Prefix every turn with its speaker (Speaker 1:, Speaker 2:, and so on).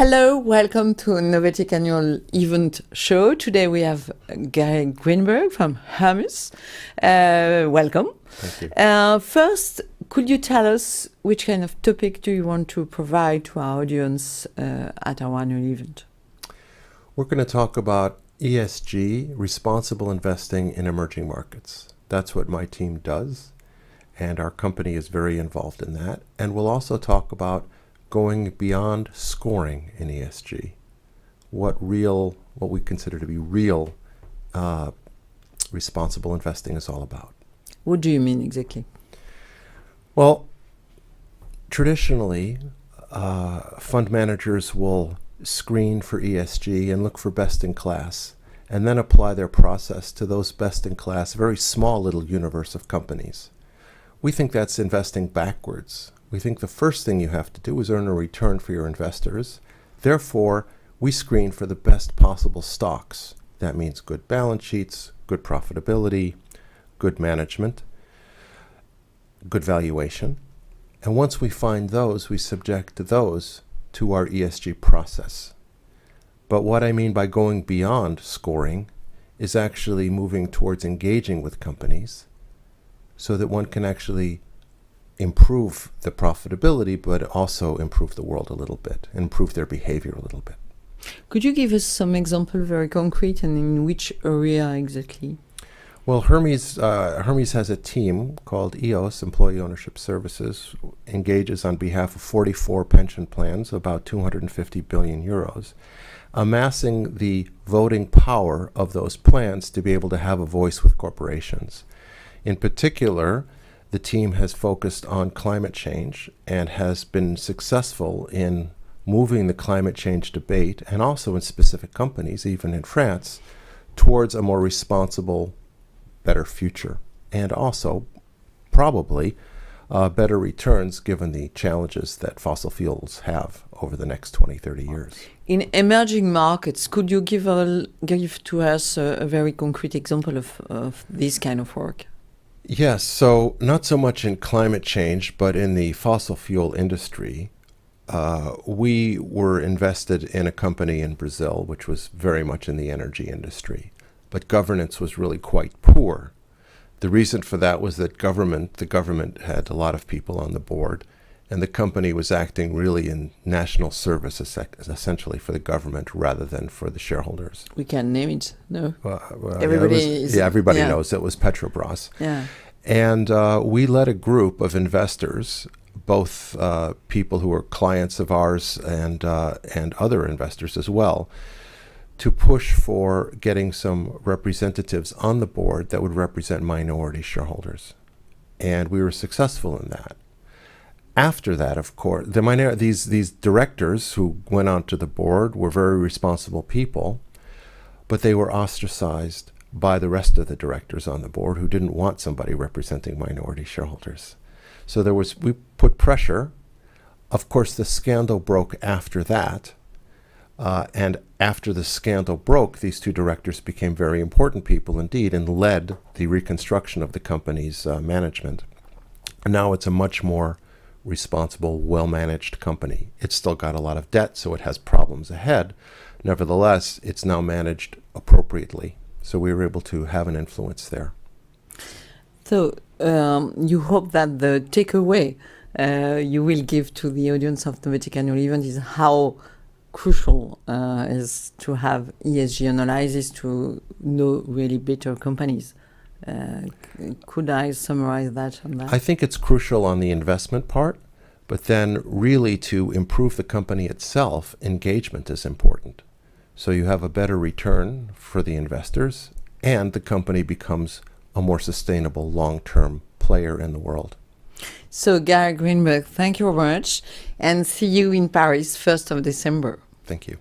Speaker 1: Hello, welcome to Novethic annual event show. Today we have Gary Greenberg from Hermes. Welcome.
Speaker 2: Thank you.
Speaker 1: First, could you tell us which kind of topic do you want to provide to our audience at our annual event?
Speaker 2: We're going to talk about ESG, responsible investing in emerging markets. That's what my team does, and our company is very involved in that. And we'll also talk about going beyond scoring in ESG, what we consider to be real responsible investing is all about.
Speaker 1: What do you mean exactly?
Speaker 2: Well, traditionally, fund managers will screen for ESG and look for best in class, and then apply their process to those best in class, very small little universe of companies. We think that's investing backwards. We think the first thing you have to do is earn a return for your investors. Therefore, we screen for the best possible stocks. That means good balance sheets, good profitability, good management, good valuation. And once we find those, we subject those to our ESG process. But what I mean by going beyond scoring is actually moving towards engaging with companies so that one can actually improve the profitability, but also improve the world a little bit, improve their behavior a little bit.
Speaker 1: Could you give us some example, very concrete, and in which area exactly?
Speaker 2: Well, Hermes has a team called EOS, Employee Ownership Services, engages on behalf of 44 pension plans, about 250 billion euros, amassing the voting power of those plans to be able to have a voice with corporations. In particular, the team has focused on climate change and has been successful in moving the climate change debate, and also in specific companies, even in France, towards a more responsible, better future, and also probably better returns given the challenges that fossil fuels have over the next 20, 30 years.
Speaker 1: In emerging markets, could you give to us a very concrete example of this kind of work?
Speaker 2: Yes, so not so much in climate change, but in the fossil fuel industry. We were invested in a company in Brazil, which was very much in the energy industry, but governance was really quite poor. The reason for that was that the government had a lot of people on the board, and the company was acting really in national service, essentially for the government rather than for the shareholders.
Speaker 1: We can name it, no?
Speaker 2: Everybody knows it was Petrobras.
Speaker 1: Yeah.
Speaker 2: And we led a group of investors, both people who were clients of ours and other investors as well, to push for getting some representatives on the board that would represent minority shareholders. And we were successful in that. After that, of course, these directors who went onto the board were very responsible people, but they were ostracized by the rest of the directors on the board who didn't want somebody representing minority shareholders. So we put pressure. Of course, the scandal broke after that. And after the scandal broke, these two directors became very important people indeed and led the reconstruction of the company's management. And now it's a much more responsible, well-managed company. It's still got a lot of debt, so it has problems ahead. Nevertheless, it's now managed appropriately. So we were able to have an influence there. So
Speaker 1: you hope that the takeaway you will give to the audience of the Novethic annual event is how crucial is to have ESG analysis to know really better companies. Could I summarize that on that?
Speaker 2: I think it's crucial on the investment part, but then really to improve the company itself, engagement is important. So you have a better return for the investors, and the company becomes a more sustainable long-term player in the world.
Speaker 1: So Gary Greenberg, thank you very much, and see you in Paris 1st of December.
Speaker 2: Thank you.